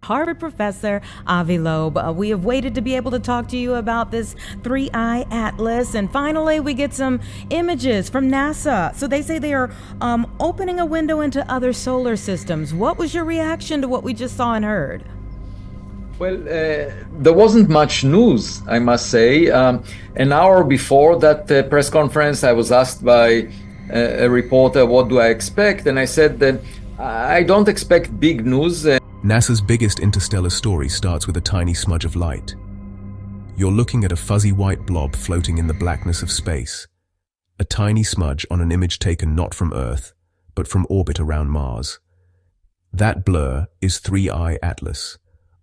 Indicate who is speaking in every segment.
Speaker 1: Harvard professor, Avi Loeb. We have waited to be able to talk to you about this 3-eye atlas, and finally we get some images from NASA. So they say they are opening a window into other solar systems. What was your reaction to what we just saw and heard?
Speaker 2: Well, there wasn't much news, I must say. An hour before that press conference, I was asked by a reporter, what do I expect? And I said that I don't expect big news.
Speaker 3: NASA's biggest interstellar story starts with a tiny smudge of light. You're looking at a fuzzy white blob floating in the blackness of space. A tiny smudge on an image taken not from Earth, but from orbit around Mars. That blur is 3-eye atlas,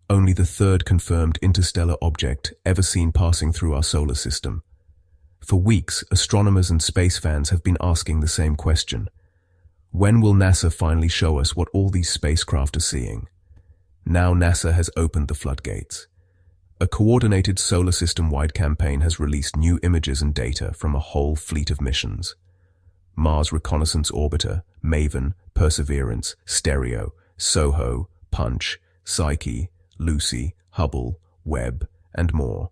Speaker 3: only the third confirmed interstellar object ever seen passing through our solar system. For weeks, astronomers and space fans have been asking the same question. When will NASA finally show us what all these spacecraft are seeing? Now NASA has opened the floodgates. A coordinated solar system-wide campaign has released new images and data from a whole fleet of missions. Mars Reconnaissance Orbiter, MAVEN, Perseverance, Stereo, SOHO, Punch, Psyche, Lucy, Hubble, Webb, and more.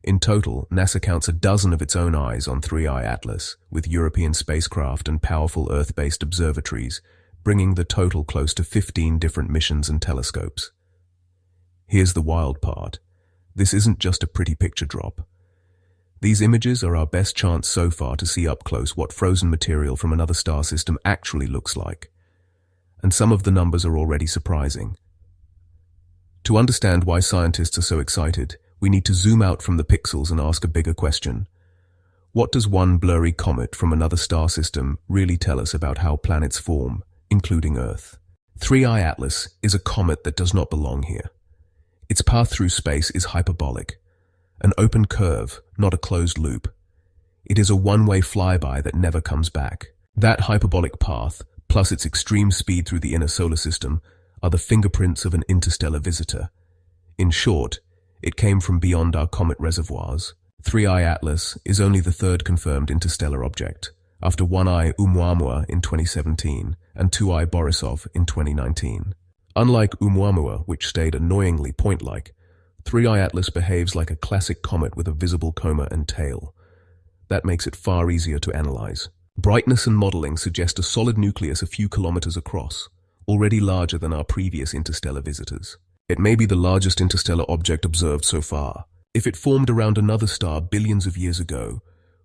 Speaker 3: In total, NASA counts a dozen of its own eyes on 3-eye atlas, with European spacecraft and powerful Earth-based observatories, bringing the total close to 15 different missions and telescopes. Here's the wild part. This isn't just a pretty picture drop. These images are our best chance so far to see up close what frozen material from another star system actually looks like. And some of the numbers are already surprising. To understand why scientists are so excited, we need to zoom out from the pixels and ask a bigger question. What does one blurry comet from another star system really tell us about how planets form, including Earth? 3-eye atlas is a comet that does not belong here. Its path through space is hyperbolic, an open curve, not a closed loop. It is a one-way flyby that never comes back. That hyperbolic path, plus its extreme speed through the inner solar system, are the fingerprints of an interstellar visitor. In short, it came from beyond our comet reservoirs. 3-eye atlas is only the third confirmed interstellar object, after 1-eye Oumuamua in 2017 and 2-eye Borisov in 2019. Unlike Oumuamua, which stayed annoyingly point-like, 3-eye atlas behaves like a classic comet with a visible coma and tail. That makes it far easier to analyze. Brightness and modeling suggest a solid nucleus a few kilometers across, already larger than our previous interstellar visitors. It may be the largest interstellar object observed so far. If it formed around another star billions of years ago,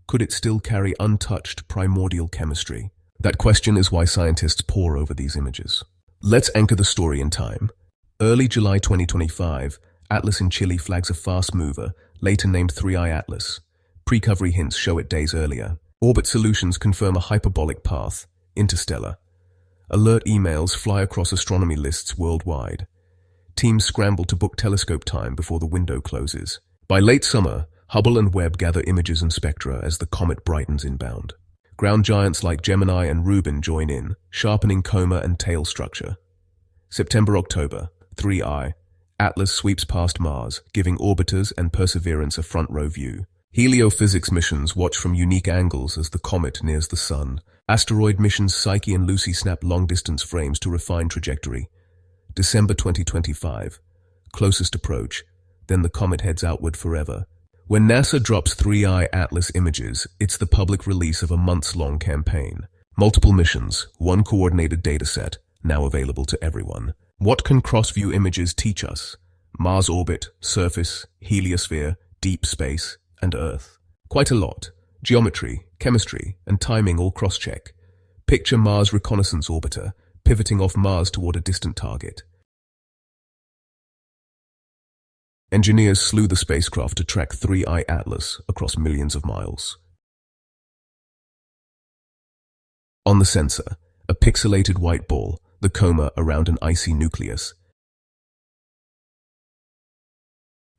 Speaker 3: could it still carry untouched primordial chemistry? That question is why scientists pore over these images. Let's anchor the story in time. Early July 2025, Atlas in Chile flags a fast mover, later named 3-eye atlas. Pre-covery hints show it days earlier. Orbit solutions confirm a hyperbolic path, interstellar. Alert emails fly across astronomy lists worldwide. Teams scramble to book telescope time before the window closes. By late summer, Hubble and Webb gather images and spectra as the comet brightens inbound. Ground giants like Gemini and Rubin join in, sharpening coma and tail structure. September-October, 3-eye. Atlas sweeps past Mars, giving orbiters and Perseverance a front-row view. Heliophysics missions watch from unique angles as the comet nears the Sun. Asteroid missions Psyche and Lucy snap long-distance frames to refine trajectory. December 2025. Closest approach, then the comet heads outward forever. When NASA drops 3-eye atlas images, it's the public release of a months-long campaign. Multiple missions, one coordinated dataset, now available to everyone. What can cross-view images teach us? Mars orbit, surface, heliosphere, deep space, and Earth. Quite a lot. Geometry, chemistry, and timing all cross-check. Picture Mars Reconnaissance Orbiter, pivoting off Mars toward a distant target. Engineers slew the spacecraft to track 3-eye atlas across millions of miles. On the sensor, a pixelated white ball, the coma around an icy nucleus.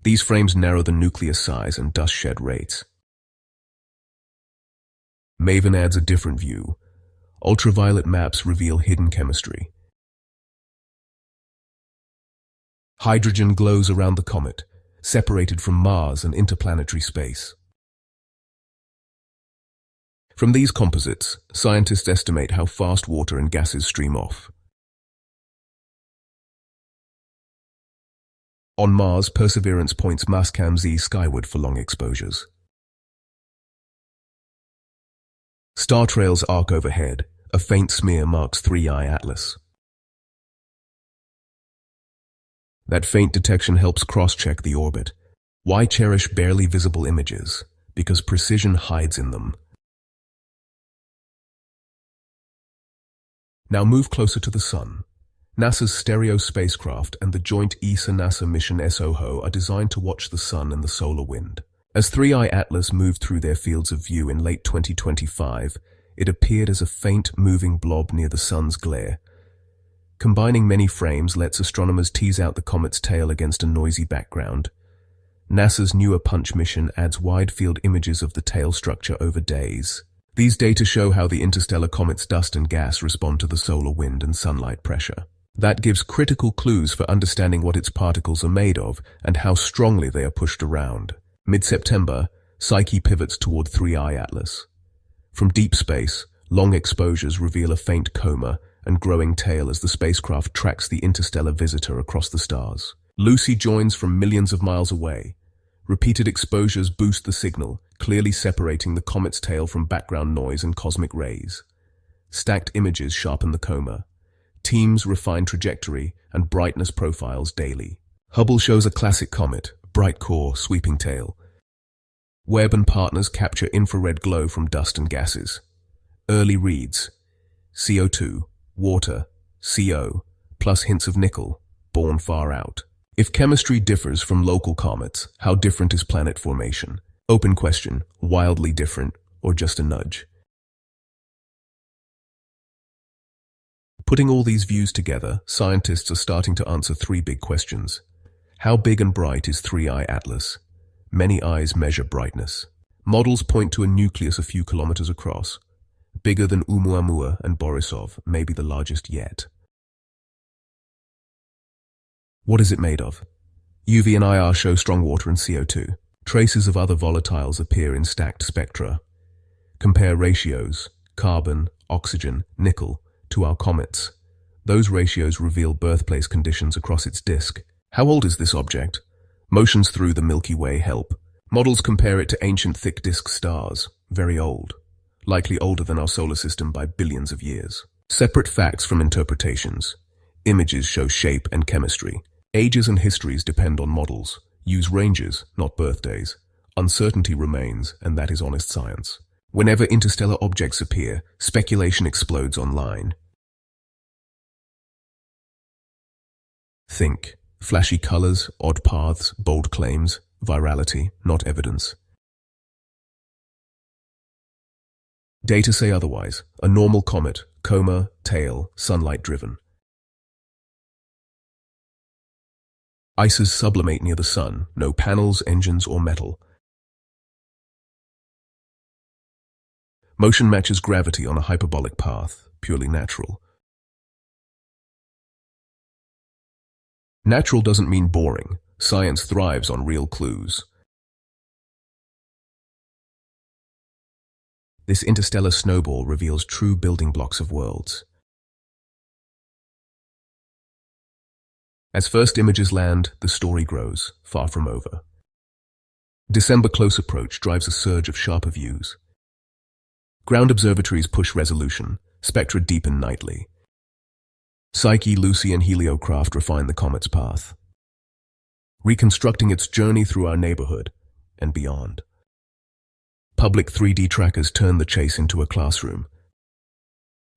Speaker 3: These frames narrow the nucleus size and dust shed rates. MAVEN adds a different view. Ultraviolet maps reveal hidden chemistry. Hydrogen glows around the comet, separated from Mars and interplanetary space. From these composites, scientists estimate how fast water and gases stream off. On Mars, Perseverance points Mastcam Z skyward for long exposures. Star trails arc overhead. A faint smear marks 3i Atlas. That faint detection helps cross-check the orbit. Why cherish barely visible images? Because precision hides in them. Now move closer to the Sun. NASA's Stereo spacecraft and the joint ESA-NASA mission SOHO are designed to watch the Sun and the solar wind. As 3i Atlas moved through their fields of view in late 2025, it appeared as a faint, moving blob near the Sun's glare. Combining many frames lets astronomers tease out the comet's tail against a noisy background. NASA's newer Punch mission adds wide-field images of the tail structure over days. These data show how the interstellar comet's dust and gas respond to the solar wind and sunlight pressure. That gives critical clues for understanding what its particles are made of and how strongly they are pushed around. Mid-September, Psyche pivots toward 3i Atlas. From deep space, long exposures reveal a faint coma and growing tail as the spacecraft tracks the interstellar visitor across the stars. Lucy joins from millions of miles away. Repeated exposures boost the signal, clearly separating the comet's tail from background noise and cosmic rays. Stacked images sharpen the coma. Teams refine trajectory and brightness profiles daily. Hubble shows a classic comet, bright core, sweeping tail. Webb and partners capture infrared glow from dust and gases. Early reads: CO2, water, CO, plus hints of nickel, born far out. If chemistry differs from local comets, how different is planet formation? Open question, wildly different, or just a nudge? Putting all these views together, scientists are starting to answer three big questions. How big and bright is 3i Atlas? Many eyes measure brightness. Models point to a nucleus a few kilometers across. Bigger than Oumuamua and Borisov, maybe the largest yet. What is it made of? UV and IR show strong water and CO2. Traces of other volatiles appear in stacked spectra. Compare ratios, carbon, oxygen, nickel, to our comets. Those ratios reveal birthplace conditions across its disk. How old is this object? Motions through the Milky Way help. Models compare it to ancient thick disk stars, very old, likely older than our solar system by billions of years. Separate facts from interpretations. Images show shape and chemistry. Ages and histories depend on models. Use ranges, not birthdays. Uncertainty remains, and that is honest science. Whenever interstellar objects appear, speculation explodes online. Think. Flashy colors, odd paths, bold claims, virality, not evidence. Data say otherwise. A normal comet, coma, tail, sunlight-driven. Ices sublimate near the sun, no panels, engines, or metal. Motion matches gravity on a hyperbolic path, purely natural. Natural doesn't mean boring. Science thrives on real clues. This interstellar snowball reveals true building blocks of worlds. As first images land, the story grows, far from over. December close approach drives a surge of sharper views. Ground observatories push resolution, spectra deepen nightly. Psyche, Lucy, and heliocraft refine the comet's path, reconstructing its journey through our neighborhood and beyond. Public 3D trackers turn the chase into a classroom.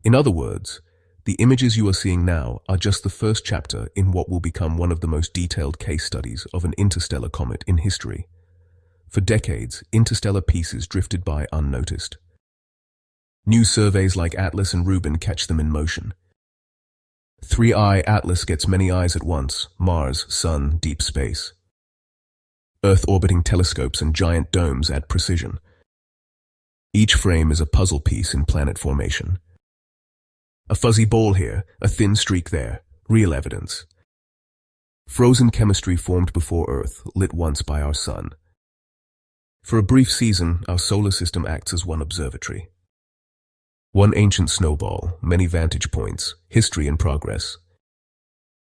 Speaker 3: In other words, the images you are seeing now are just the first chapter in what will become one of the most detailed case studies of an interstellar comet in history. For decades, interstellar pieces drifted by unnoticed. New surveys like Atlas and Rubin catch them in motion. 3i Atlas gets many eyes at once: Mars, Sun, deep space. Earth-orbiting telescopes and giant domes add precision. Each frame is a puzzle piece in planet formation. A fuzzy ball here, a thin streak there, real evidence. Frozen chemistry formed before Earth, lit once by our Sun. For a brief season, our solar system acts as one observatory. One ancient snowball, many vantage points, history in progress.